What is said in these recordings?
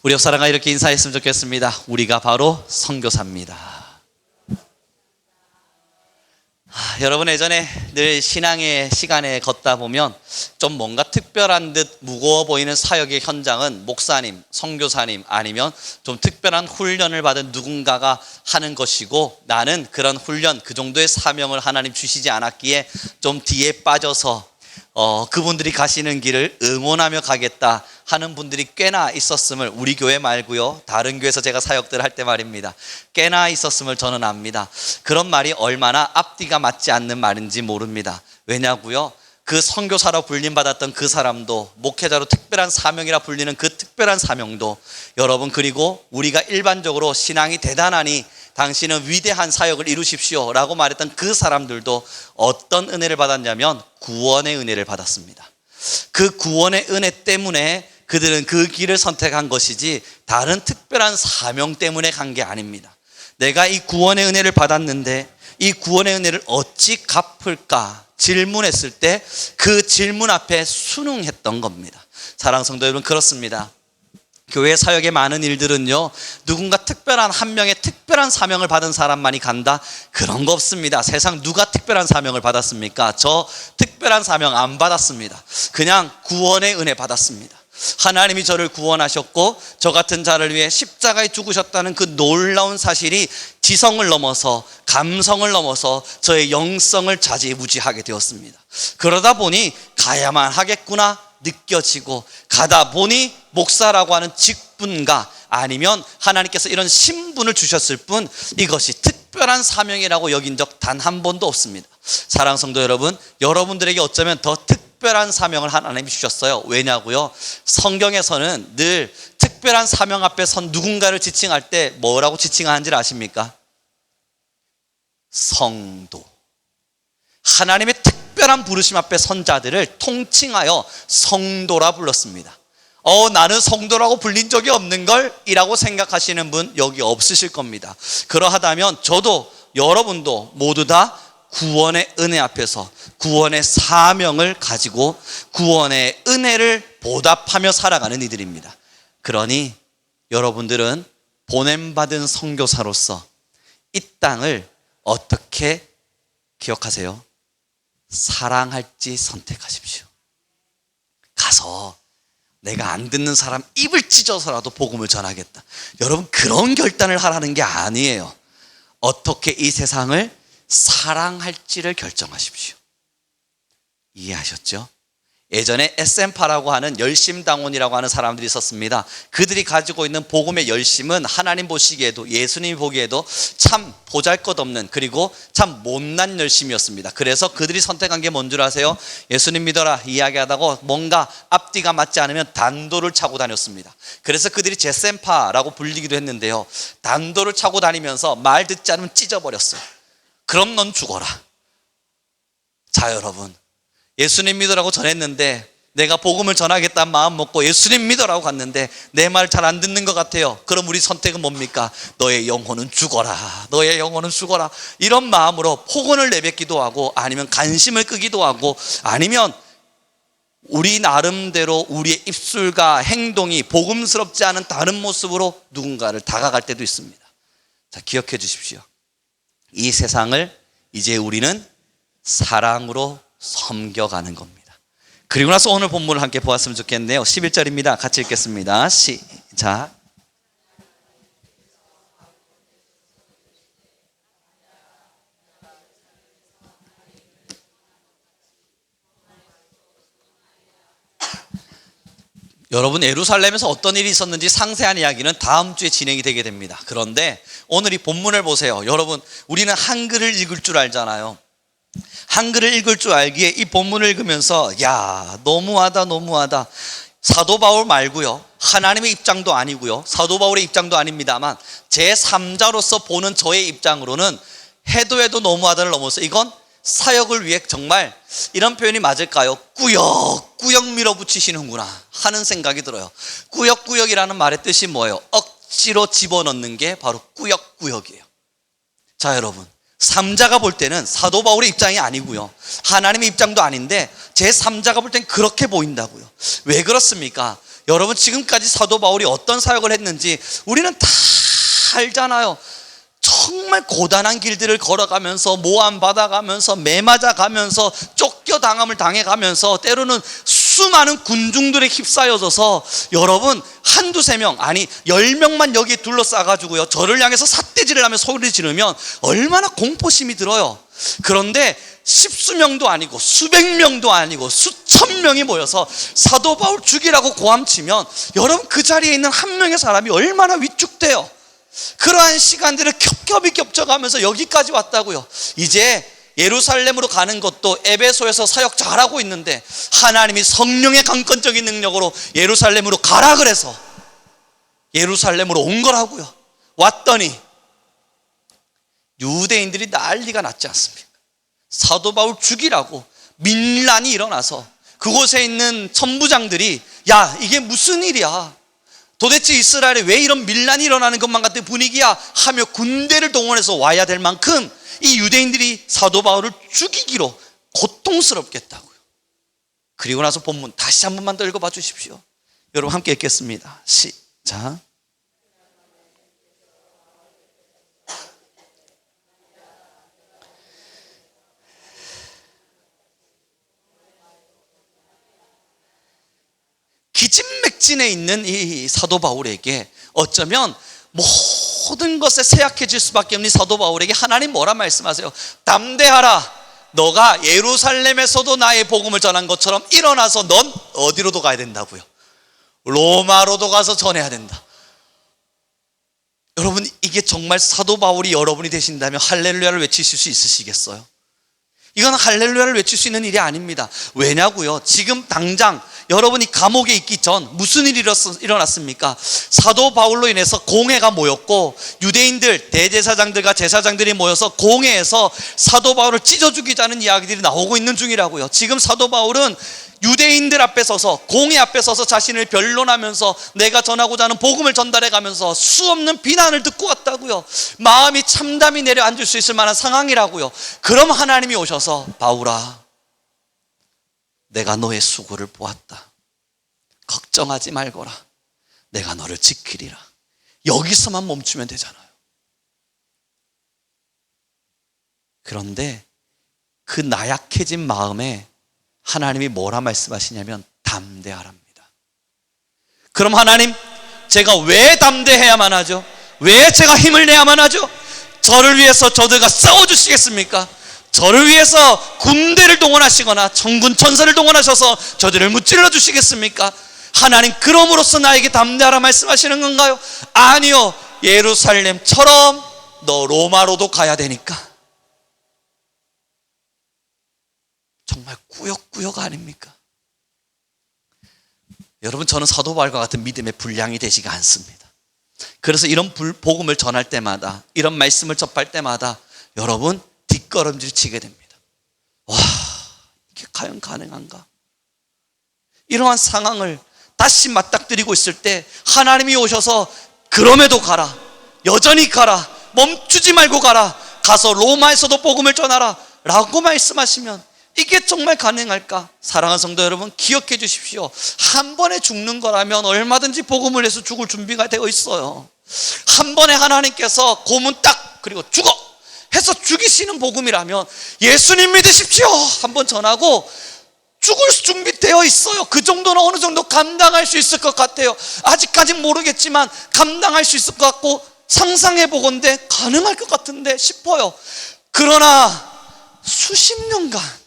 우리 옆사람과 이렇게 인사했으면 좋겠습니다. 우리가 바로 선교사입니다. 여러분, 예전에 늘 신앙의 시간에 걷다 보면 좀 뭔가 특별한 듯 무거워 보이는 사역의 현장은 목사님, 선교사님 아니면 좀 특별한 훈련을 받은 누군가가 하는 것이고, 나는 그런 훈련, 그 정도의 사명을 하나님 주시지 않았기에 좀 뒤에 빠져서 그분들이 가시는 길을 응원하며 가겠다 하는 분들이 꽤나 있었음을, 우리 교회 말고요, 다른 교회에서 제가 사역들을 할 때 말입니다, 꽤나 있었음을 저는 압니다. 그런 말이 얼마나 앞뒤가 맞지 않는 말인지 모릅니다. 왜냐고요? 그 선교사로 불림받았던 그 사람도, 목회자로 특별한 사명이라 불리는 그 특별한 사명도, 여러분, 그리고 우리가 일반적으로 신앙이 대단하니 당신은 위대한 사역을 이루십시오 라고 말했던 그 사람들도 어떤 은혜를 받았냐면 구원의 은혜를 받았습니다. 그 구원의 은혜 때문에 그들은 그 길을 선택한 것이지 다른 특별한 사명 때문에 간 게 아닙니다. 내가 이 구원의 은혜를 받았는데 이 구원의 은혜를 어찌 갚을까 질문했을 때 그 질문 앞에 순응했던 겁니다. 사랑하는 성도 여러분, 그렇습니다. 교회 사역의 많은 일들은요, 누군가 특별한 한 명의 특별한 사명을 받은 사람만이 간다, 그런 거 없습니다. 세상 누가 특별한 사명을 받았습니까? 저 특별한 사명 안 받았습니다. 그냥 구원의 은혜 받았습니다. 하나님이 저를 구원하셨고 저 같은 자를 위해 십자가에 죽으셨다는 그 놀라운 사실이 지성을 넘어서, 감성을 넘어서 저의 영성을 좌지우지하게 되었습니다. 그러다 보니 가야만 하겠구나 느껴지고, 가다 보니 목사라고 하는 직분과 아니면 하나님께서 이런 신분을 주셨을 뿐 이것이 특별한 사명이라고 여긴 적 단 한 번도 없습니다. 사랑하는 성도 여러분, 여러분들에게 어쩌면 더 특별한 사명을 하나님이 주셨어요. 왜냐고요? 성경에서는 늘 특별한 사명 앞에 선 누군가를 지칭할 때 뭐라고 지칭하는지 아십니까? 성도. 하나님의 특별한 부르심 앞에 선 자들을 통칭하여 성도라 불렀습니다. 나는 성도라고 불린 적이 없는걸? 이라고 생각하시는 분 여기 없으실 겁니다. 그러하다면 저도 여러분도 모두 다 구원의 은혜 앞에서 구원의 사명을 가지고 구원의 은혜를 보답하며 살아가는 이들입니다. 그러니 여러분들은 보냄받은 선교사로서 이 땅을 어떻게 기억하세요? 사랑할지 선택하십시오. 가서 내가 안 듣는 사람 입을 찢어서라도 복음을 전하겠다, 여러분, 그런 결단을 하라는 게 아니에요. 어떻게 이 세상을 사랑할지를 결정하십시오. 이해하셨죠? 예전에 SM파라고 하는 열심당원이라고 하는 사람들이 있었습니다. 그들이 가지고 있는 복음의 열심은 하나님 보시기에도, 예수님이 보기에도 참 보잘것없는, 그리고 참 못난 열심이었습니다. 그래서 그들이 선택한 게 뭔 줄 아세요? 예수님 믿어라 이야기하다가 뭔가 앞뒤가 맞지 않으면 단도를 차고 다녔습니다. 그래서 그들이 제센파라고 불리기도 했는데요, 단도를 차고 다니면서 말 듣지 않으면 찢어버렸어요. 그럼 넌 죽어라. 자, 여러분, 예수님 믿으라고 전했는데, 내가 복음을 전하겠다는 마음 먹고 예수님 믿으라고 갔는데 내 말 잘 안 듣는 것 같아요. 그럼 우리 선택은 뭡니까? 너의 영혼은 죽어라, 너의 영혼은 죽어라, 이런 마음으로 폭언을 내뱉기도 하고, 아니면 간심을 끄기도 하고, 아니면 우리 나름대로 우리의 입술과 행동이 복음스럽지 않은 다른 모습으로 누군가를 다가갈 때도 있습니다. 자, 기억해 주십시오. 이 세상을 이제 우리는 사랑으로 섬겨가는 겁니다. 그리고 나서 오늘 본문을 함께 보았으면 좋겠네요. 11절입니다. 같이 읽겠습니다. 시작. 여러분, 예루살렘에서 어떤 일이 있었는지 상세한 이야기는 다음 주에 진행이 되게 됩니다. 그런데 오늘 이 본문을 보세요. 여러분, 우리는 한글을 읽을 줄 알잖아요. 한글을 읽을 줄 알기에 이 본문을 읽으면서 너무하다. 사도 바울 말고요, 하나님의 입장도 아니고요, 사도 바울의 입장도 아닙니다만 제3자로서 보는 저의 입장으로는 해도 너무하다를 넘어서 이건 사역을 위해 정말, 이런 표현이 맞을까요? 꾸역꾸역 밀어붙이시는구나 하는 생각이 들어요. 꾸역꾸역이라는 말의 뜻이 뭐예요? 억지로 집어넣는 게 바로 꾸역꾸역이에요. 자, 여러분, 3자가 볼 때는 사도 바울의 입장이 아니고요, 하나님의 입장도 아닌데 제3자가 볼 땐 그렇게 보인다고요. 왜 그렇습니까? 여러분 지금까지 사도 바울이 어떤 사역을 했는지 우리는 다 알잖아요. 정말 고단한 길들을 걸어가면서 모함받아가면서 매맞아가면서 쫓겨당함을 당해가면서 때로는 수많은 군중들에 휩싸여져서 여러분 한두 세 명 아니 10명만 여기에 둘러싸가지고요 저를 향해서 삿대질을 하며 소리 지르면 얼마나 공포심이 들어요. 그런데 십수명도 아니고 수백 명도 아니고 수천 명이 모여서 사도 바울 죽이라고 고함치면 여러분 그 자리에 있는 한 명의 사람이 얼마나 위축돼요. 그러한 시간들을 겹겹이 겹쳐가면서 여기까지 왔다고요. 이제 예루살렘으로 가는 것도 에베소에서 사역 잘하고 있는데 하나님이 성령의 강권적인 능력으로 예루살렘으로 가라 그래서 예루살렘으로 온 거라고요. 왔더니 유대인들이 난리가 났지 않습니까? 사도 바울 죽이라고 민란이 일어나서 그곳에 있는 천부장들이 야 이게 무슨 일이야, 도대체 이스라엘에 왜 이런 밀란이 일어나는 것만 같은 분위기야 하며 군대를 동원해서 와야 될 만큼 이 유대인들이 사도 바울을 죽이기로 고통스럽게 했다고요. 그리고 나서 본문 다시 한 번만 더 읽어봐 주십시오. 여러분 함께 읽겠습니다. 시작. 기진맥진에 있는 이 사도 바울에게 어쩌면 모든 것에 쇠약해질 수밖에 없는 사도 바울에게 하나님 뭐라 말씀하세요? 담대하라. 너가 예루살렘에서도 나의 복음을 전한 것처럼 일어나서 넌 어디로도 가야 된다고요. 로마로도 가서 전해야 된다. 여러분 이게 정말 사도 바울이 여러분이 되신다면 할렐루야를 외치실 수 있으시겠어요? 이건 할렐루야를 외칠 수 있는 일이 아닙니다. 왜냐고요? 지금 당장 여러분이 감옥에 있기 전 무슨 일이 일어났습니까? 사도 바울로 인해서 공회가 모였고 유대인들 대제사장들과 제사장들이 모여서 공회에서 사도 바울을 찢어 죽이자는 이야기들이 나오고 있는 중이라고요. 지금 사도 바울은 유대인들 앞에 서서 공회 앞에 서서 자신을 변론하면서 내가 전하고자 하는 복음을 전달해 가면서 수없는 비난을 듣고 왔다고요. 마음이 참담히 내려앉을 수 있을 만한 상황이라고요. 그럼 하나님이 오셔서 바울아 내가 너의 수고를 보았다. 걱정하지 말거라. 내가 너를 지키리라. 여기서만 멈추면 되잖아요. 그런데 그 나약해진 마음에 하나님이 뭐라 말씀하시냐면 담대하랍니다. 그럼 하나님 제가 왜 담대해야만 하죠? 왜 제가 힘을 내야만 하죠? 저를 위해서 저들과 싸워주시겠습니까? 저를 위해서 군대를 동원하시거나 천군 천사를 동원하셔서 저들을 무찔러 주시겠습니까? 하나님 그럼으로써 나에게 담대하라 말씀하시는 건가요? 아니요. 예루살렘처럼 너 로마로도 가야 되니까. 정말 꾸역꾸역 아닙니까? 여러분 저는 사도 바울과 같은 믿음의 분량이 되지가 않습니다. 그래서 이런 복음을 전할 때마다 이런 말씀을 접할 때마다 여러분 뒷걸음질 치게 됩니다. 와 이게 과연 가능한가? 이러한 상황을 다시 맞닥뜨리고 있을 때 하나님이 오셔서 그럼에도 가라, 여전히 가라, 멈추지 말고 가라, 가서 로마에서도 복음을 전하라 라고 말씀하시면 이게 정말 가능할까? 사랑하는 성도 여러분 기억해 주십시오. 한 번에 죽는 거라면 얼마든지 복음을 해서 죽을 준비가 되어 있어요. 한 번에 하나님께서 고문 딱 그리고 죽어 해서 죽이시는 복음이라면 예수님 믿으십시오 한번 전하고 죽을 준비되어 있어요. 그 정도는 어느 정도 감당할 수 있을 것 같아요. 아직까진 모르겠지만 감당할 수 있을 것 같고 상상해 보건대 가능할 것 같은데 싶어요. 그러나 수십 년간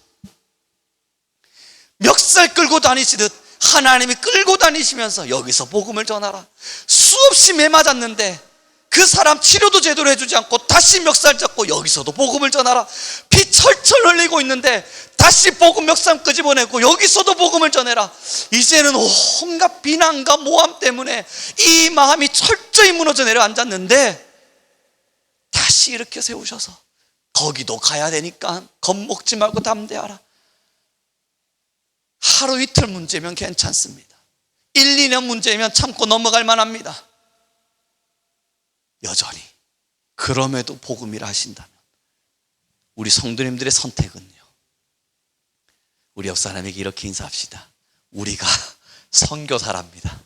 멱살 끌고 다니시듯 하나님이 끌고 다니시면서 여기서 복음을 전하라. 수없이 매맞았는데 그 사람 치료도 제대로 해주지 않고 다시 멱살 잡고 여기서도 복음을 전하라. 피 철철 흘리고 있는데 다시 복음 멱살 끄집어내고 여기서도 복음을 전해라. 이제는 온갖 비난과 모함 때문에 이 마음이 철저히 무너져 내려앉았는데 다시 이렇게 세우셔서 거기도 가야 되니까 겁먹지 말고 담대하라. 하루 이틀 문제면 괜찮습니다. 1, 2년 문제면 참고 넘어갈 만합니다. 여전히 그럼에도 복음이라 하신다면 우리 성도님들의 선택은요, 우리 옆 사람에게 이렇게 인사합시다. 우리가 선교사랍니다.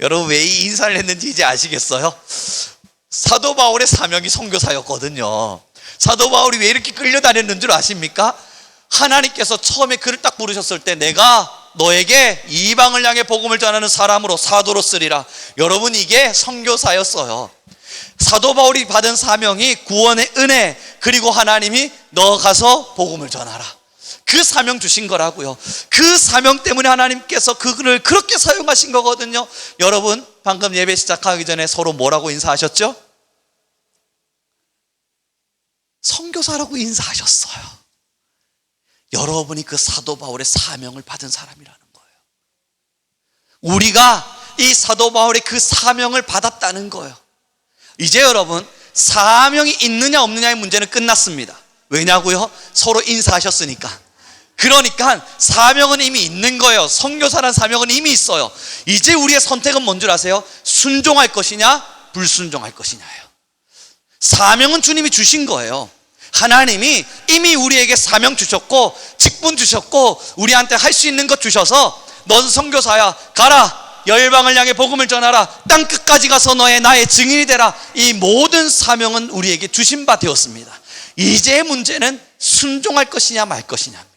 여러분 왜 이 인사를 했는지 이제 아시겠어요? 사도 바울의 사명이 선교사였거든요. 사도 바울이 왜 이렇게 끌려다녔는 줄 아십니까? 하나님께서 처음에 그를 딱 부르셨을 때 내가 너에게 이방을 향해 복음을 전하는 사람으로 사도로 쓰리라. 여러분 이게 선교사였어요. 사도 바울이 받은 사명이 구원의 은혜, 그리고 하나님이 너 가서 복음을 전하라. 그 사명 주신 거라고요. 그 사명 때문에 하나님께서 그를 그렇게 사용하신 거거든요. 여러분 방금 예배 시작하기 전에 서로 뭐라고 인사하셨죠? 선교사라고 인사하셨어요. 여러분이 그 사도 바울의 사명을 받은 사람이라는 거예요. 우리가 이 사도 바울의 그 사명을 받았다는 거예요. 이제 여러분 사명이 있느냐 없느냐의 문제는 끝났습니다. 왜냐고요? 서로 인사하셨으니까. 그러니까 사명은 이미 있는 거예요. 선교사라는 사명은 이미 있어요. 이제 우리의 선택은 뭔 줄 아세요? 순종할 것이냐 불순종할 것이냐예요. 사명은 주님이 주신 거예요. 하나님이 이미 우리에게 사명 주셨고 직분 주셨고 우리한테 할 수 있는 것 주셔서 넌 선교사야, 가라, 열방을 향해 복음을 전하라, 땅 끝까지 가서 나의 증인이 되라. 이 모든 사명은 우리에게 주신 바 되었습니다. 이제 문제는 순종할 것이냐 말 것이냐입니다.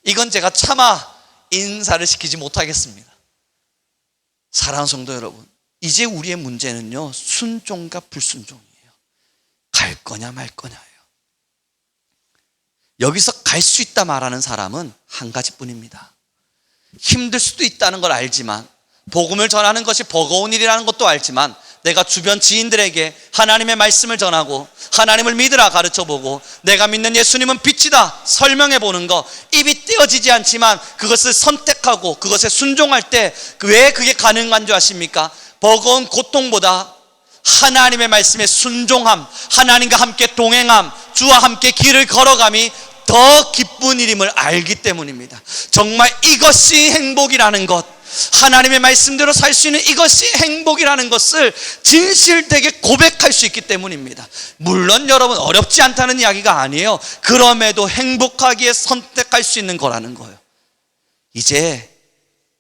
이건 제가 차마 인사를 시키지 못하겠습니다. 사랑하는 성도 여러분, 이제 우리의 문제는요 순종과 불순종이에요. 갈 거냐 말 거냐예요. 여기서 갈 수 있다 말하는 사람은 한 가지뿐입니다. 힘들 수도 있다는 걸 알지만, 복음을 전하는 것이 버거운 일이라는 것도 알지만, 내가 주변 지인들에게 하나님의 말씀을 전하고 하나님을 믿으라 가르쳐보고 내가 믿는 예수님은 빛이다 설명해 보는 거, 입이 떼어지지 않지만 그것을 선택하고 그것에 순종할 때 왜 그게 가능한 줄 아십니까? 버거운 고통보다 하나님의 말씀에 순종함, 하나님과 함께 동행함, 주와 함께 길을 걸어감이 더 기쁜 일임을 알기 때문입니다. 정말 이것이 행복이라는 것, 하나님의 말씀대로 살 수 있는 이것이 행복이라는 것을 진실되게 고백할 수 있기 때문입니다. 물론 여러분 어렵지 않다는 이야기가 아니에요. 그럼에도 행복하기에 선택할 수 있는 거라는 거예요. 이제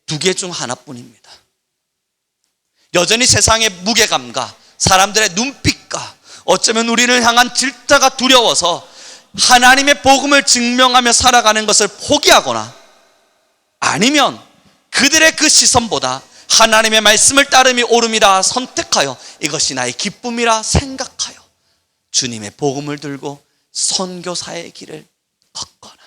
두 개 중 하나뿐입니다. 여전히 세상의 무게감과 사람들의 눈빛과 어쩌면 우리를 향한 질타가 두려워서 하나님의 복음을 증명하며 살아가는 것을 포기하거나, 아니면 그들의 그 시선보다 하나님의 말씀을 따름이 옳음이라 선택하여 이것이 나의 기쁨이라 생각하여 주님의 복음을 들고 선교사의 길을 걷거나.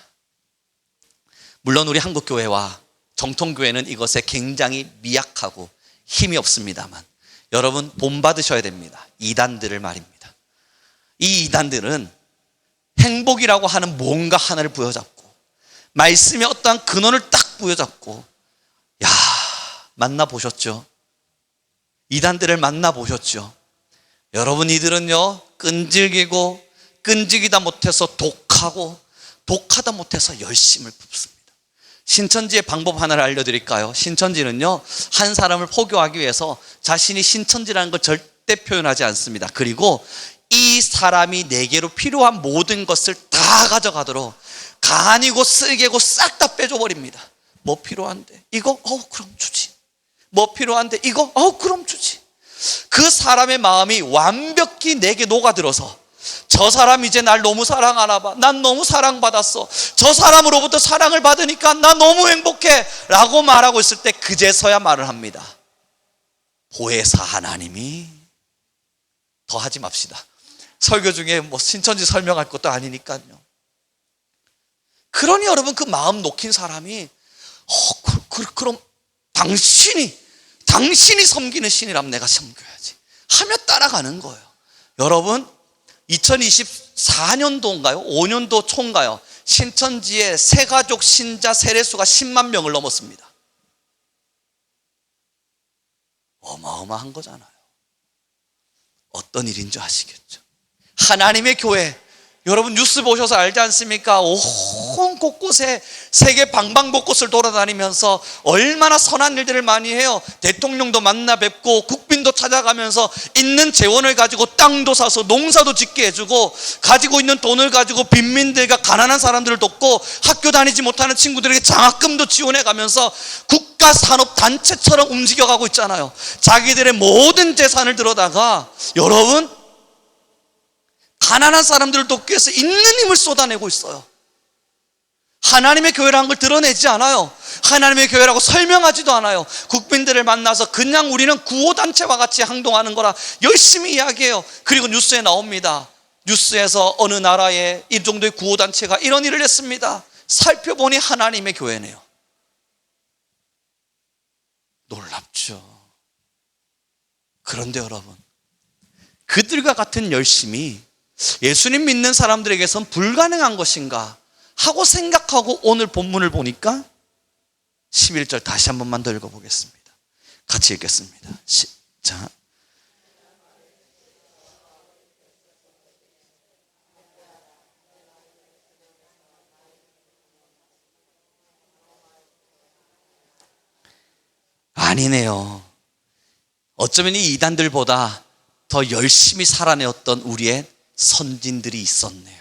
물론 우리 한국교회와 정통교회는 이것에 굉장히 미약하고 힘이 없습니다만, 여러분 본받으셔야 됩니다. 이단들을 말입니다. 이 이단들은 행복이라고 하는 뭔가 하나를 부여잡고 말씀의 어떠한 근원을 딱 부여잡고, 야, 만나보셨죠? 이단들을 만나보셨죠? 여러분 이들은요 끈질기고 끈질기다 못해서 독하고 독하다 못해서 열심을 붓습니다. 신천지의 방법 하나를 알려드릴까요? 신천지는요 한 사람을 포교하기 위해서 자신이 신천지라는 걸 절대 표현하지 않습니다. 그리고 이 사람이 내게로 필요한 모든 것을 다 가져가도록 간이고 쓸개고 싹 다 빼줘버립니다. 뭐 필요한데? 이거? 그럼 주지. 뭐 필요한데? 이거? 그럼 주지. 그 사람의 마음이 완벽히 내게 녹아들어서, 저 사람 이제 날 너무 사랑하나 봐, 난 너무 사랑받았어, 저 사람으로부터 사랑을 받으니까 나 너무 행복해 라고 말하고 있을 때 그제서야 말을 합니다. 보혜사 하나님이, 더 하지 맙시다. 설교 중에 뭐 신천지 설명할 것도 아니니까요. 그러니 여러분 그 마음 녹힌 사람이 그럼 당신이 섬기는 신이라면 내가 섬겨야지 하며 따라가는 거예요. 여러분 2024년도인가요? 5년도 초인가요? 신천지의 새가족 신자 세례수가 10만 명을 넘었습니다. 어마어마한 거잖아요. 어떤 일인 줄 아시겠죠? 하나님의 교회, 여러분 뉴스 보셔서 알지 않습니까? 온 곳곳에 세계 방방곳곳을 돌아다니면서 얼마나 선한 일들을 많이 해요. 대통령도 만나 뵙고 국빈도 찾아가면서 있는 재원을 가지고 땅도 사서 농사도 짓게 해주고, 가지고 있는 돈을 가지고 빈민들과 가난한 사람들을 돕고, 학교 다니지 못하는 친구들에게 장학금도 지원해 가면서 국가산업단체처럼 움직여가고 있잖아요. 자기들의 모든 재산을 들어다가, 여러분, 가난한 사람들을 돕기 위해서 있는 힘을 쏟아내고 있어요. 하나님의 교회라는 걸 드러내지 않아요. 하나님의 교회라고 설명하지도 않아요. 국민들을 만나서 그냥 우리는 구호단체와 같이 행동하는 거라 열심히 이야기해요. 그리고 뉴스에 나옵니다. 뉴스에서 어느 나라에 이 정도의 구호단체가 이런 일을 했습니다. 살펴보니 하나님의 교회네요. 놀랍죠. 그런데 여러분, 그들과 같은 열심이 예수님 믿는 사람들에게선 불가능한 것인가 하고 생각하고 오늘 본문을 보니까 11절 다시 한 번만 더 읽어보겠습니다. 같이 읽겠습니다. 시작. 아니네요. 어쩌면 이 이단들보다 더 열심히 살아내었던 우리의 선진들이 있었네요.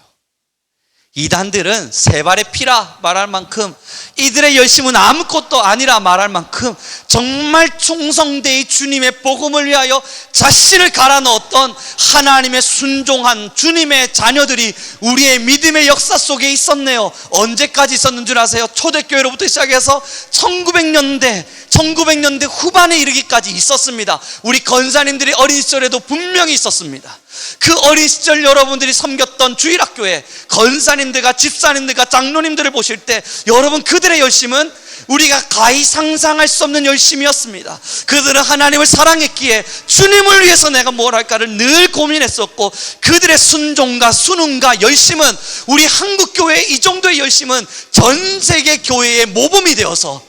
이단들은 세 발의 피라 말할 만큼, 이들의 열심은 아무것도 아니라 말할 만큼 정말 충성되이 주님의 복음을 위하여 자신을 갈아 넣었던 하나님의 순종한 주님의 자녀들이 우리의 믿음의 역사 속에 있었네요. 언제까지 있었는 줄 아세요? 초대교회로부터 시작해서 1900년대 후반에 이르기까지 있었습니다. 우리 권사님들이 어린 시절에도 분명히 있었습니다. 그 어린 시절 여러분들이 섬겼던 주일학교에 권사님들과 집사님들과 장로님들을 보실 때 여러분, 그들의 열심은 우리가 가히 상상할 수 없는 열심이었습니다. 그들은 하나님을 사랑했기에 주님을 위해서 내가 뭘 할까를 늘 고민했었고, 그들의 순종과 순응과 열심은, 우리 한국교회의 이 정도의 열심은 전 세계 교회의 모범이 되어서,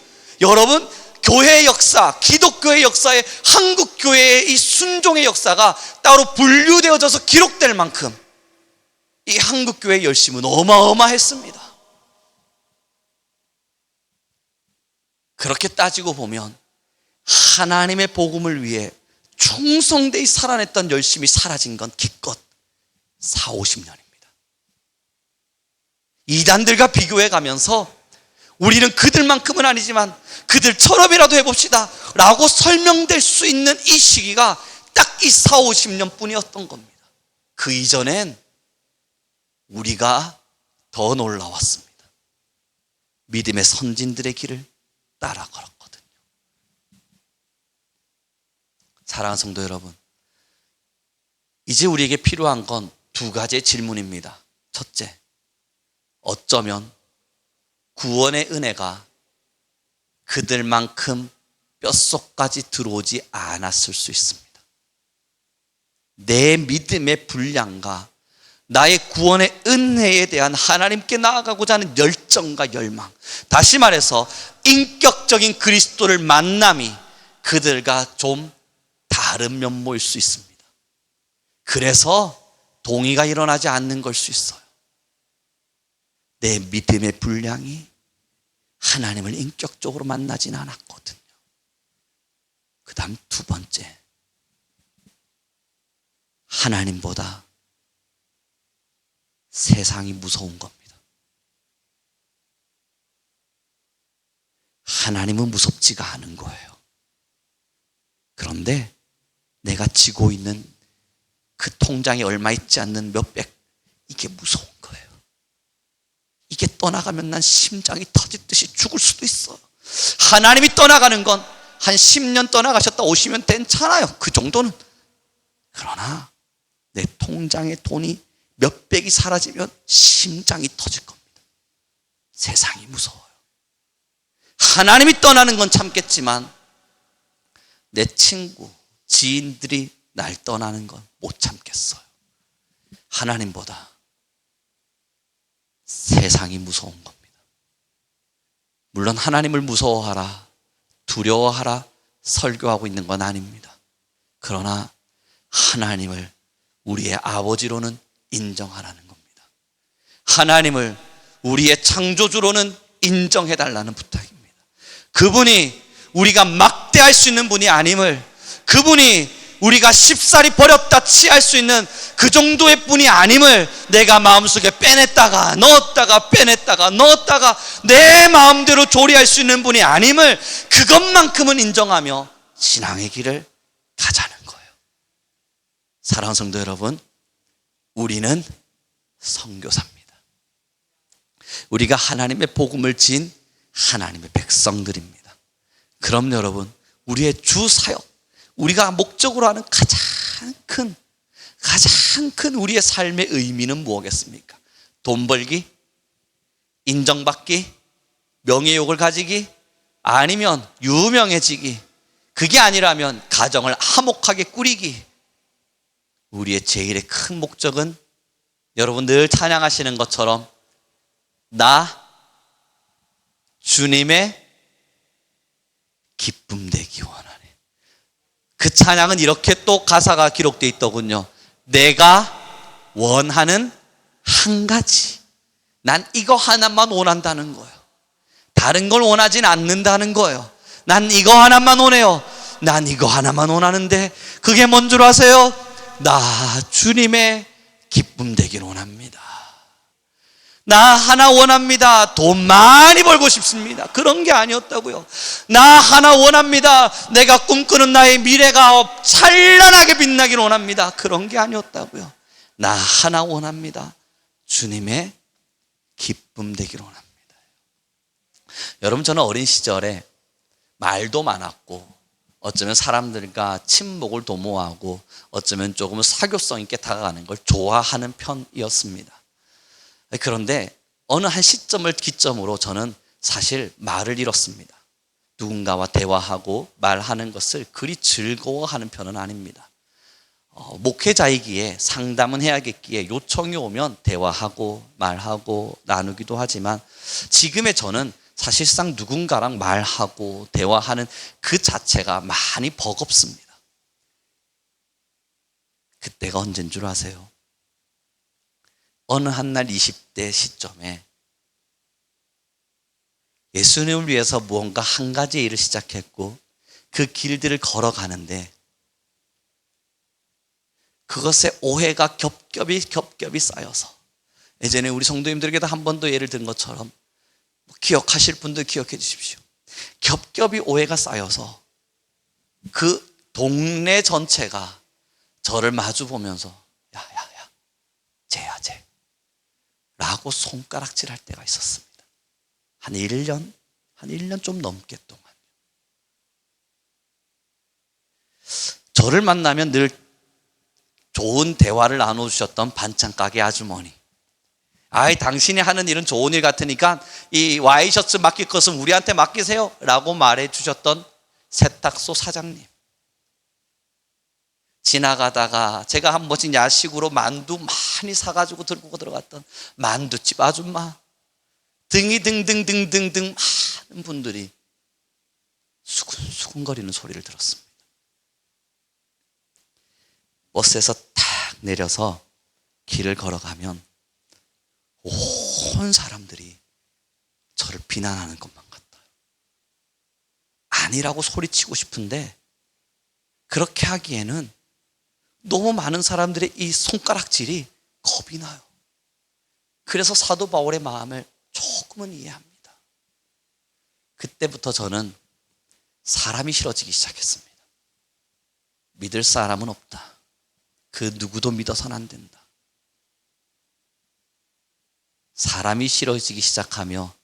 여러분, 교회의 역사, 기독교의 역사에 한국교회의 이 순종의 역사가 따로 분류되어져서 기록될 만큼 이 한국교회의 열심은 어마어마했습니다. 그렇게 따지고 보면 하나님의 복음을 위해 충성되이 살아냈던 열심이 사라진 건 기껏 40-50년입니다. 이단들과 비교해 가면서 우리는 그들만큼은 아니지만 그들처럼이라도 해봅시다 라고 설명될 수 있는 이 시기가 딱 이 40-50년 뿐이었던 겁니다. 그 이전엔 우리가 더 놀라웠습니다. 믿음의 선진들의 길을 따라 걸었거든요. 사랑하는 성도 여러분, 이제 우리에게 필요한 건 두 가지의 질문입니다. 첫째, 어쩌면 구원의 은혜가 그들만큼 뼛속까지 들어오지 않았을 수 있습니다. 내 믿음의 분량과 나의 구원의 은혜에 대한 하나님께 나아가고자 하는 열정과 열망, 다시 말해서 인격적인 그리스도를 만남이 그들과 좀 다른 면모일 수 있습니다. 그래서 동의가 일어나지 않는 걸 수 있어요. 내 믿음의 분량이 하나님을 인격적으로 만나진 않았거든요. 그 다음 두 번째, 하나님보다 세상이 무서운 겁니다. 하나님은 무섭지가 않은 거예요. 그런데 내가 쥐고 있는 그 통장에 얼마 있지 않는 몇백, 이게 무서운 거예요. 이게 떠나가면 난 심장이 터지듯이 죽을 수도 있어요. 하나님이 떠나가는 건 한 10년 떠나가셨다 오시면 괜찮아요. 그 정도는. 그러나 내 통장에 돈이 몇백이 사라지면 심장이 터질 겁니다. 세상이 무서워요. 하나님이 떠나는 건 참겠지만 내 친구, 지인들이 날 떠나는 건 못 참겠어요. 하나님보다 세상이 무서운 겁니다. 물론 하나님을 무서워하라, 두려워하라 설교하고 있는 건 아닙니다. 그러나 하나님을 우리의 아버지로는 인정하라는 겁니다. 하나님을 우리의 창조주로는 인정해달라는 부탁입니다. 그분이 우리가 막대할 수 있는 분이 아님을, 그분이 우리가 쉽사리 버렸다 치할 수 있는 그 정도의 분이 아님을 내가 마음속에 빼냈다가 넣었다가 빼냈다가 넣었다가 내 마음대로 조리할 수 있는 분이 아님을 그것만큼은 인정하며 신앙의 길을 가자는 거예요. 사랑하는 성도 여러분, 우리는 선교사입니다. 우리가 하나님의 복음을 진 하나님의 백성들입니다. 그럼 여러분, 우리의 주 사역, 우리가 목적으로 하는 가장 큰 우리의 삶의 의미는 무엇겠습니까? 돈 벌기? 인정받기? 명예욕을 가지기? 아니면 유명해지기? 그게 아니라면 가정을 화목하게 꾸리기? 우리의 제일의 큰 목적은 여러분 늘 찬양하시는 것처럼 나 주님의 기쁨 되기 원하네. 그 찬양은 이렇게 또 가사가 기록되어 있더군요. 내가 원하는 한 가지, 난 이거 하나만 원한다는 거예요. 다른 걸 원하진 않는다는 거예요. 난 이거 하나만 원해요. 난 이거 하나만 원하는데 그게 뭔 줄 아세요? 나 주님의 기쁨 되길 원합니다. 나 하나 원합니다. 돈 많이 벌고 싶습니다. 그런 게 아니었다고요. 나 하나 원합니다. 내가 꿈꾸는 나의 미래가 찬란하게 빛나길 원합니다. 그런 게 아니었다고요. 나 하나 원합니다. 주님의 기쁨 되길 원합니다. 여러분, 저는 어린 시절에 말도 많았고 어쩌면 사람들과 친목을 도모하고 어쩌면 조금 사교성 있게 다가가는 걸 좋아하는 편이었습니다. 그런데 어느 한 시점을 기점으로 저는 사실 말을 잃었습니다. 누군가와 대화하고 말하는 것을 그리 즐거워하는 편은 아닙니다. 목회자이기에 상담은 해야겠기에 요청이 오면 대화하고 말하고 나누기도 하지만 지금의 저는 사실상 누군가랑 말하고 대화하는 그 자체가 많이 버겁습니다. 그때가 언제인 줄 아세요? 어느 한날 20대 시점에 예수님을 위해서 무언가 한 가지 일을 시작했고 그 길들을 걸어가는데 그것에 오해가 겹겹이 쌓여서, 예전에 우리 성도님들에게도 한 번 더 예를 든 것처럼 기억하실 분들 기억해 주십시오. 겹겹이 오해가 쌓여서 그 동네 전체가 저를 마주 보면서 야야야 쟤야 쟤 라고 손가락질 할 때가 있었습니다. 한 1년 좀 넘게 동안. 저를 만나면 늘 좋은 대화를 나눠주셨던 반찬 가게 아주머니, 아이 당신이 하는 일은 좋은 일 같으니까 이 와이셔츠 맡길 것은 우리한테 맡기세요 라고 말해 주셨던 세탁소 사장님, 지나가다가 제가 한 번씩 야식으로 만두 많이 사가지고 들고 들어갔던 만두집 아줌마 등이 등등등등등 많은 분들이 수근수근거리는 소리를 들었습니다. 버스에서 탁 내려서 길을 걸어가면 온 사람들이 저를 비난하는 것만 같아요. 아니라고 소리치고 싶은데 그렇게 하기에는 너무 많은 사람들의 이 손가락질이 겁이 나요. 그래서 사도 바울의 마음을 조금은 이해합니다. 그때부터 저는 사람이 싫어지기 시작했습니다. 믿을 사람은 없다. 그 누구도 믿어서는 안 된다. 사람이 싫어지기 시작하며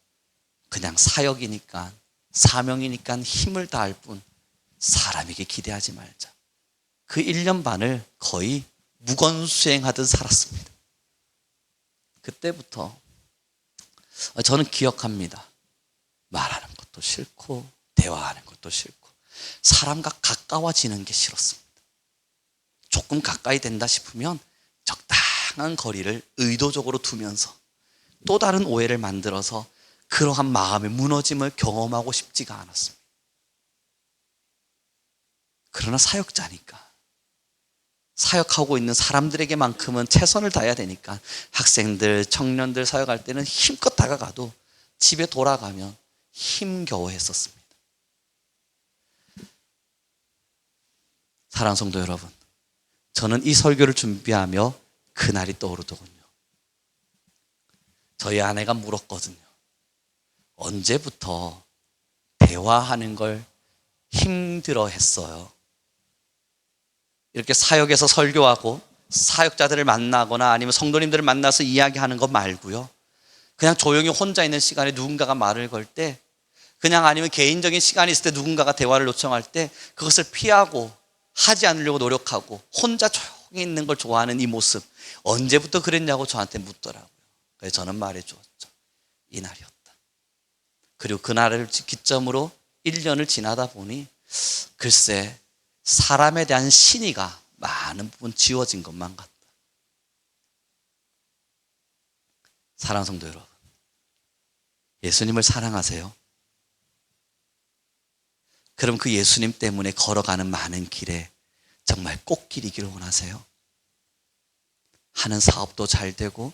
그냥 사역이니까 사명이니까 힘을 다할 뿐 사람에게 기대하지 말자. 그 1년 반을 거의 무건수행하듯 살았습니다. 그때부터 저는 기억합니다. 말하는 것도 싫고 대화하는 것도 싫고 사람과 가까워지는 게 싫었습니다. 조금 가까이 된다 싶으면 적당한 거리를 의도적으로 두면서 또 다른 오해를 만들어서 그러한 마음의 무너짐을 경험하고 싶지가 않았습니다. 그러나 사역자니까 사역하고 있는 사람들에게만큼은 최선을 다해야 되니까 학생들, 청년들 사역할 때는 힘껏 다가가도 집에 돌아가면 힘겨워 했었습니다. 사랑하는 성도 여러분, 저는 이 설교를 준비하며 그날이 떠오르더군요. 저희 아내가 물었거든요. 언제부터 대화하는 걸 힘들어 했어요? 이렇게 사역에서 설교하고 사역자들을 만나거나 아니면 성도님들을 만나서 이야기하는 것 말고요, 그냥 조용히 혼자 있는 시간에 누군가가 말을 걸 때, 그냥 아니면 개인적인 시간이 있을 때 누군가가 대화를 요청할 때 그것을 피하고 하지 않으려고 노력하고 혼자 조용히 있는 걸 좋아하는 이 모습, 언제부터 그랬냐고 저한테 묻더라고요. 그래서 저는 말해주었죠. 이날이었다. 그리고 그날을 기점으로 1년을 지나다 보니 글쎄 사람에 대한 신의가 많은 부분 지워진 것만 같다. 사랑하는 성도 여러분, 예수님을 사랑하세요? 그럼 그 예수님 때문에 걸어가는 많은 길에 정말 꽃길이기를 원하세요? 하는 사업도 잘 되고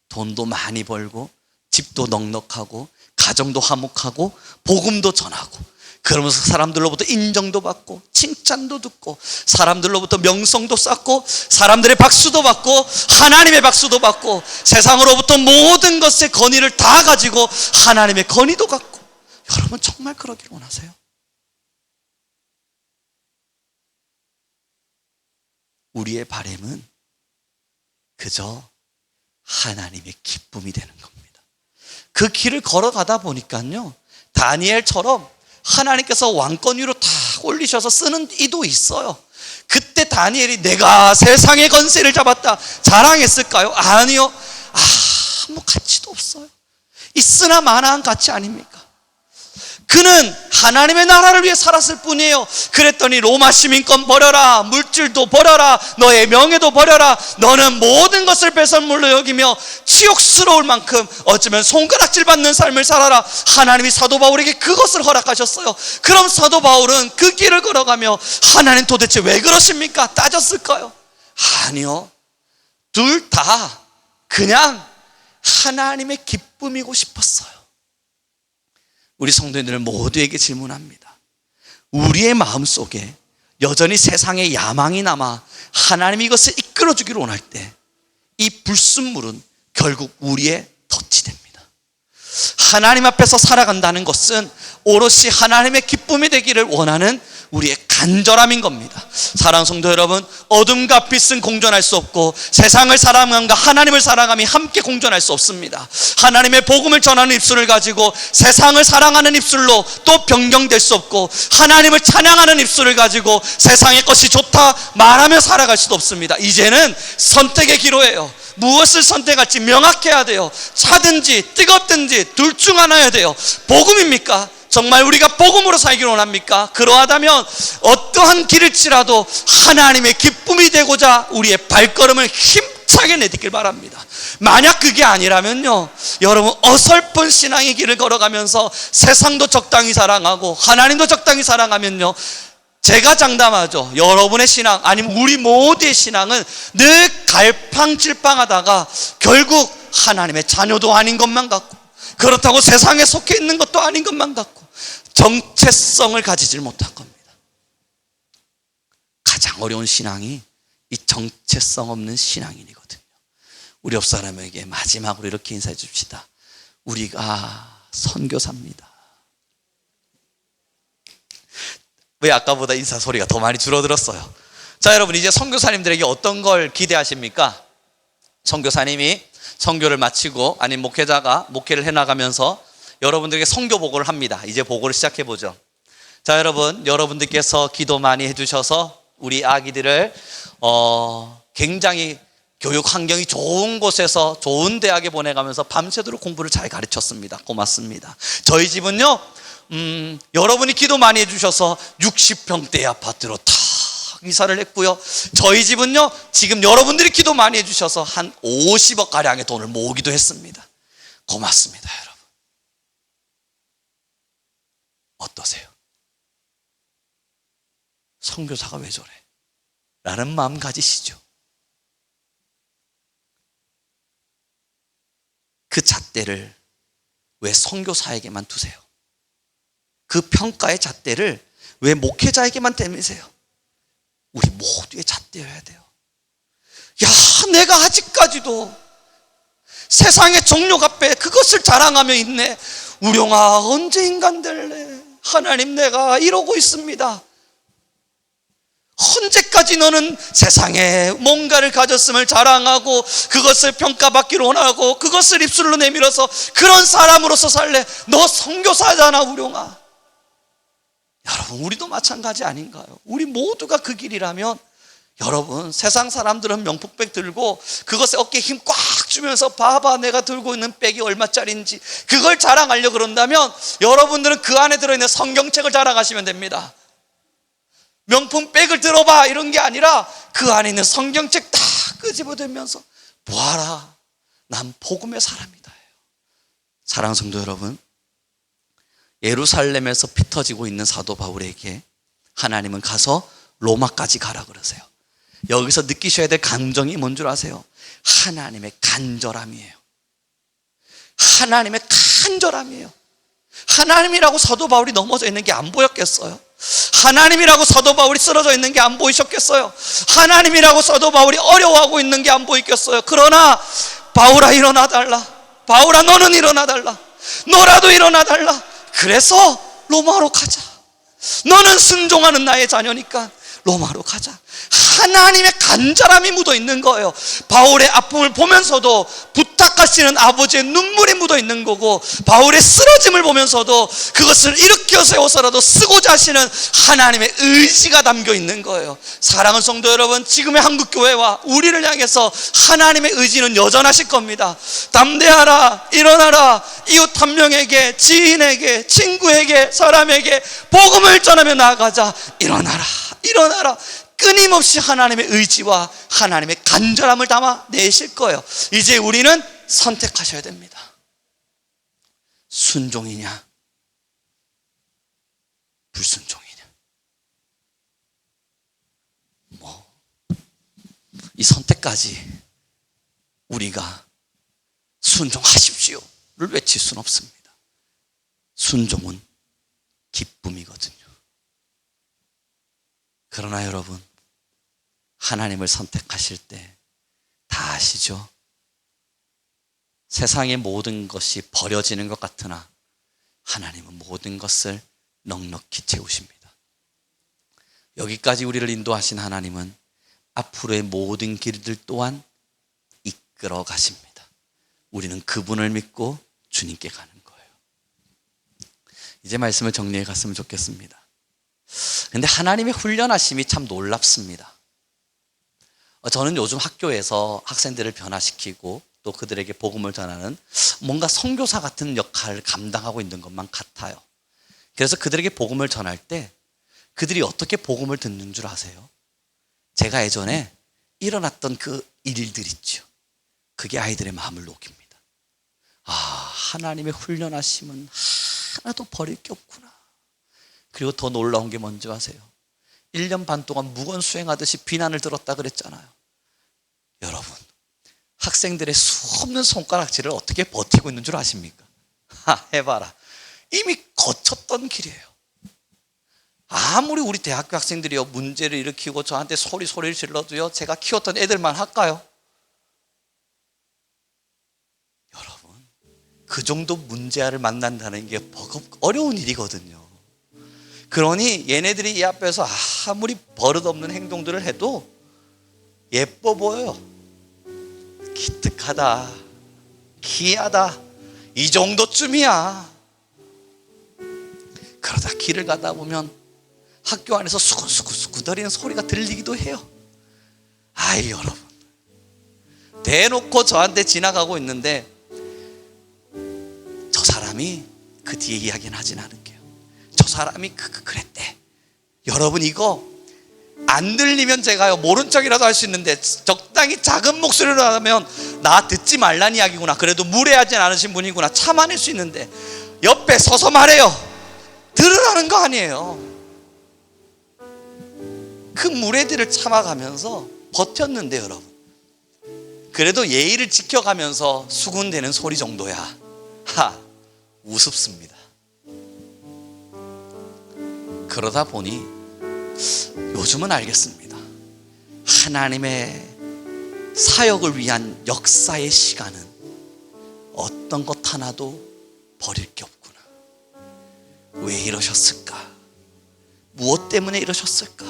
돈도 많이 벌고 집도 넉넉하고 가정도 화목하고 복음도 전하고 그러면서 사람들로부터 인정도 받고 칭찬도 듣고 사람들로부터 명성도 쌓고 사람들의 박수도 받고 하나님의 박수도 받고 세상으로부터 모든 것의 건의를 다 가지고 하나님의 건의도 갖고, 여러분 정말 그러기를 원하세요? 우리의 바람은 그저 하나님의 기쁨이 되는 겁니다. 그 길을 걸어가다 보니까요, 다니엘처럼 하나님께서 왕권 위로 다 올리셔서 쓰는 이도 있어요. 그때 다니엘이 내가 세상의 권세를 잡았다 자랑했을까요? 아니요. 아무 가치도 없어요. 있으나 마나한 가치 아닙니까? 그는 하나님의 나라를 위해 살았을 뿐이에요. 그랬더니 로마 시민권 버려라, 물질도 버려라, 너의 명예도 버려라, 너는 모든 것을 배설물로 여기며 치욕스러울 만큼 어쩌면 손가락질 받는 삶을 살아라. 하나님이 사도 바울에게 그것을 허락하셨어요. 그럼 사도 바울은 그 길을 걸어가며 하나님 도대체 왜 그러십니까? 따졌을까요? 아니요. 둘 다 그냥 하나님의 기쁨이고 싶었어요. 우리 성도님들 모두에게 질문합니다. 우리의 마음속에 여전히 세상의 야망이 남아 하나님이 이것을 이끌어주기를 원할 때 이 불순물은 결국 우리의 덫이 됩니다. 하나님 앞에서 살아간다는 것은 오롯이 하나님의 기쁨이 되기를 원하는 우리의 간절함인 겁니다. 사랑하는 성도 여러분, 어둠과 빛은 공존할 수 없고 세상을 사랑함과 하나님을 사랑함이 함께 공존할 수 없습니다. 하나님의 복음을 전하는 입술을 가지고 세상을 사랑하는 입술로 또 변경될 수 없고, 하나님을 찬양하는 입술을 가지고 세상의 것이 좋다 말하며 살아갈 수도 없습니다. 이제는 선택의 기로예요. 무엇을 선택할지 명확해야 돼요. 차든지 뜨겁든지 둘 중 하나여야 돼요. 복음입니까? 정말 우리가 복음으로 살기를 원합니까? 그러하다면 어떠한 길일지라도 하나님의 기쁨이 되고자 우리의 발걸음을 힘차게 내딛길 바랍니다. 만약 그게 아니라면요, 여러분 어설픈 신앙의 길을 걸어가면서 세상도 적당히 사랑하고 하나님도 적당히 사랑하면요, 제가 장담하죠, 여러분의 신앙 아니면 우리 모두의 신앙은 늘 갈팡질팡하다가 결국 하나님의 자녀도 아닌 것만 같고, 그렇다고 세상에 속해 있는 것도 아닌 것만 같고 정체성을 가지질 못한 겁니다. 가장 어려운 신앙이 이 정체성 없는 신앙인이거든요. 우리 옆 사람에게 마지막으로 이렇게 인사해 줍시다. 우리가 선교사입니다. 왜 아까보다 인사 소리가 더 많이 줄어들었어요? 자, 여러분 이제 선교사님들에게 어떤 걸 기대하십니까? 선교사님이 선교를 마치고 아니면 목회자가 목회를 해나가면서 여러분들에게 선교 보고를 합니다. 이제 보고를 시작해보죠. 자, 여러분, 여러분들께서 기도 많이 해주셔서 우리 아기들을 굉장히 교육 환경이 좋은 곳에서 좋은 대학에 보내가면서 밤새도록 공부를 잘 가르쳤습니다. 고맙습니다. 저희 집은요, 여러분이 기도 많이 해주셔서 60평대 아파트로 탁 이사를 했고요. 저희 집은요, 지금 여러분들이 기도 많이 해주셔서 한 50억 가량의 돈을 모으기도 했습니다. 고맙습니다, 여러분. 어떠세요? 선교사가 왜 저래? 라는 마음 가지시죠. 그 잣대를 왜 선교사에게만 두세요? 그 평가의 잣대를 왜 목회자에게만 대미세요? 우리 모두의 잣대여야 돼요. 야, 내가 아직까지도 세상의 정욕 앞에 그것을 자랑하며 있네. 우룡아, 언제 인간 될래? 하나님, 내가 이러고 있습니다. 언제까지 너는 세상에 뭔가를 가졌음을 자랑하고 그것을 평가받기로 원하고 그것을 입술로 내밀어서 그런 사람으로서 살래? 너 선교사잖아, 우룡아. 여러분, 우리도 마찬가지 아닌가요? 우리 모두가 그 길이라면, 여러분, 세상 사람들은 명품백 들고 그것에 어깨에 힘 꽉 주면서 봐봐, 내가 들고 있는 백이 얼마짜리인지 그걸 자랑하려고 그런다면, 여러분들은 그 안에 들어있는 성경책을 자랑하시면 됩니다. 명품백을 들어봐 이런 게 아니라 그 안에 있는 성경책 다 끄집어대면서 보아라, 난 복음의 사람이다. 사랑하는 성도 여러분, 예루살렘에서 피 터지고 있는 사도 바울에게 하나님은 가서 로마까지 가라 그러세요. 여기서 느끼셔야 될 감정이 뭔 줄 아세요? 하나님의 간절함이에요. 하나님의 간절함이에요. 하나님이라고 사도 바울이 넘어져 있는 게 안 보였겠어요? 하나님이라고 사도 바울이 쓰러져 있는 게 안 보이셨겠어요? 하나님이라고 사도 바울이 어려워하고 있는 게 안 보이겠어요? 그러나 바울아, 일어나 달라. 바울아, 너는 일어나 달라. 너라도 일어나 달라. 그래서 로마로 가자. 너는 순종하는 나의 자녀니까 로마로 가자. 하나님의 간절함이 묻어 있는 거예요. 바울의 아픔을 보면서도 부탁하시는 아버지의 눈물이 묻어 있는 거고, 바울의 쓰러짐을 보면서도 그것을 일으켜 세워서라도 쓰고자 하시는 하나님의 의지가 담겨 있는 거예요. 사랑하는 성도 여러분, 지금의 한국교회와 우리를 향해서 하나님의 의지는 여전하실 겁니다. 담대하라, 일어나라. 이웃 한 명에게, 지인에게, 친구에게, 사람에게 복음을 전하며 나아가자. 일어나라, 일어나라. 끊임없이 하나님의 의지와 하나님의 간절함을 담아 내실 거예요. 이제 우리는 선택하셔야 됩니다. 순종이냐, 불순종이냐. 이 선택까지 우리가 순종하십시오를 외칠 수는 없습니다. 순종은 기쁨이거든요. 그러나 여러분, 하나님을 선택하실 때 다 아시죠? 세상의 모든 것이 버려지는 것 같으나 하나님은 모든 것을 넉넉히 채우십니다. 여기까지 우리를 인도하신 하나님은 앞으로의 모든 길들 또한 이끌어 가십니다. 우리는 그분을 믿고 주님께 가는 거예요. 이제 말씀을 정리해 갔으면 좋겠습니다. 근데 하나님의 훈련하심이 참 놀랍습니다. 저는 요즘 학교에서 학생들을 변화시키고 또 그들에게 복음을 전하는 뭔가 선교사 같은 역할을 감당하고 있는 것만 같아요. 그래서 그들에게 복음을 전할 때 그들이 어떻게 복음을 듣는 줄 아세요? 제가 예전에 일어났던 그 일들 있죠. 그게 아이들의 마음을 녹입니다. 아, 하나님의 훈련하심은 하나도 버릴 게 없구나. 그리고 더 놀라운 게 뭔지 아세요? 1년 반 동안 무건 수행하듯이 비난을 들었다 그랬잖아요. 여러분, 학생들의 수없는 손가락질을 어떻게 버티고 있는 줄 아십니까? 해봐라. 이미 거쳤던 길이에요. 아무리 우리 대학교 학생들이요 문제를 일으키고 저한테 소리를 질러도요 제가 키웠던 애들만 할까요? 여러분, 그 정도 문제아를 만난다는 게 어려운 일이거든요. 그러니 얘네들이 이 앞에서 아무리 버릇없는 행동들을 해도 예뻐 보여요. 기특하다, 기이하다, 이 정도쯤이야. 그러다 길을 가다 보면 학교 안에서 수근수근거리는 소리가 들리기도 해요. 아이, 여러분, 대놓고 저한테 지나가고 있는데 저 사람이 그 뒤에 이야기는 하진 않을게요. 저 사람이 그랬대. 여러분, 이거 안 들리면 제가요 모른 척이라도 할 수 있는데 적당히 작은 목소리로 하면 나 듣지 말란 이야기구나, 그래도 무례하진 않으신 분이구나 참아낼 수 있는데 옆에 서서 말해요. 들으라는 거 아니에요. 그 무례들을 참아가면서 버텼는데 여러분, 그래도 예의를 지켜가면서 수군대는 소리 정도야 우습습니다. 그러다 보니 요즘은 알겠습니다. 하나님의 사역을 위한 역사의 시간은 어떤 것 하나도 버릴 게 없구나. 왜 이러셨을까? 무엇 때문에 이러셨을까?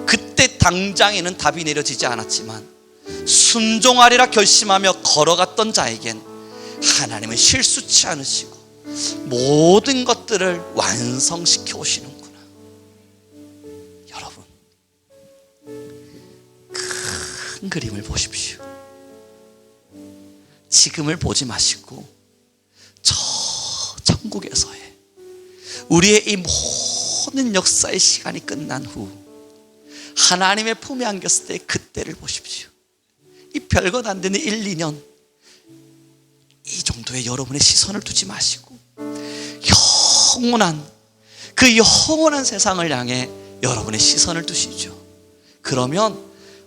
그때 당장에는 답이 내려지지 않았지만 순종하리라 결심하며 걸어갔던 자에겐 하나님은 실수치 않으시고 모든 것들을 완성시켜 오시는구나. 여러분, 큰 그림을 보십시오. 지금을 보지 마시고 저 천국에서의 우리의 이 모든 역사의 시간이 끝난 후 하나님의 품에 안겼을 때 그때를 보십시오. 이 별것 안 되는 1, 2년 이 정도의 여러분의 시선을 두지 마시고 그 영원한 세상을 향해 여러분의 시선을 두시죠. 그러면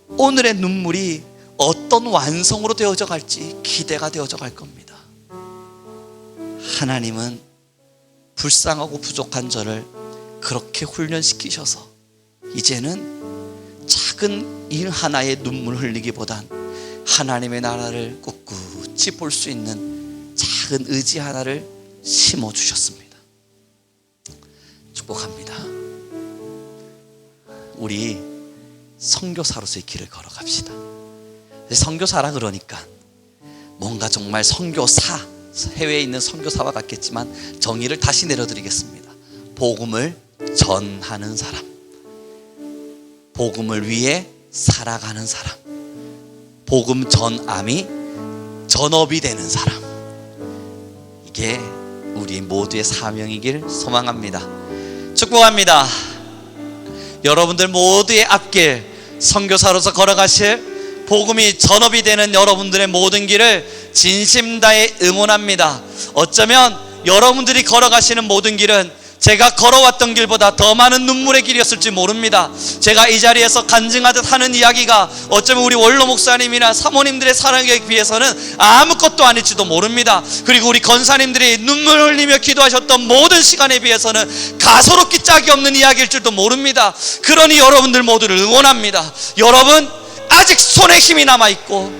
오늘의 눈물이 어떤 완성으로 되어져 갈지 기대가 되어져 갈 겁니다. 하나님은 불쌍하고 부족한 저를 그렇게 훈련시키셔서 이제는 작은 일 하나의 눈물 흘리기보단 하나님의 나라를 꿋꿋이 볼 수 있는 작은 의지 하나를 심어주셨습니다. 축복합니다. 우리 선교사로서의 길을 걸어갑시다. 선교사라 그러니까 뭔가 정말 선교사, 해외에 있는 선교사와 같겠지만 정의를 다시 내려드리겠습니다. 복음을 전하는 사람, 복음을 위해 살아가는 사람, 복음 전함이 전업이 되는 사람, 이게 우리 모두의 사명이길 소망합니다. 축복합니다. 여러분들 모두의 앞길, 선교사로서 걸어가실 복음이 전업이 되는 여러분들의 모든 길을 진심 다해 응원합니다. 어쩌면 여러분들이 걸어가시는 모든 길은 제가 걸어왔던 길보다 더 많은 눈물의 길이었을지 모릅니다. 제가 이 자리에서 간증하듯 하는 이야기가 어쩌면 우리 원로 목사님이나 사모님들의 사랑에 비해서는 아무것도 아닐지도 모릅니다. 그리고 우리 권사님들이 눈물 흘리며 기도하셨던 모든 시간에 비해서는 가소롭기 짝이 없는 이야기일 줄도 모릅니다. 그러니 여러분들 모두를 응원합니다. 여러분, 아직 손에 힘이 남아있고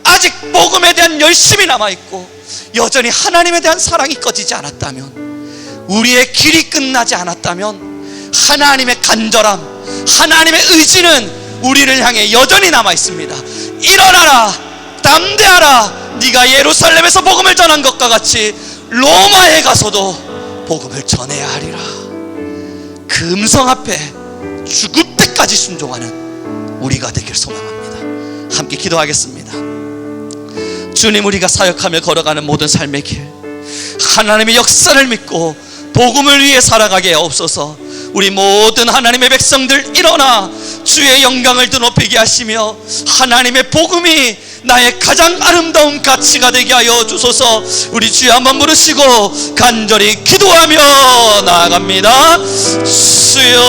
아직 복음에 대한 열심이 남아있고 여전히 하나님에 대한 사랑이 꺼지지 않았다면, 우리의 길이 끝나지 않았다면 하나님의 간절함, 하나님의 의지는 우리를 향해 여전히 남아있습니다. 일어나라, 담대하라. 네가 예루살렘에서 복음을 전한 것과 같이 로마에 가서도 복음을 전해야 하리라. 그 음성 앞에 죽을 때까지 순종하는 우리가 되길 소망합니다. 함께 기도하겠습니다. 주님, 우리가 사역하며 걸어가는 모든 삶의 길, 하나님의 역사를 믿고 복음을 위해 살아가게 하옵소서. 우리 모든 하나님의 백성들 일어나 주의 영광을 드높이게 하시며 하나님의 복음이 나의 가장 아름다운 가치가 되게 하여 주소서. 우리 주여 한번 부르시고 간절히 기도하며 나아갑니다. 주여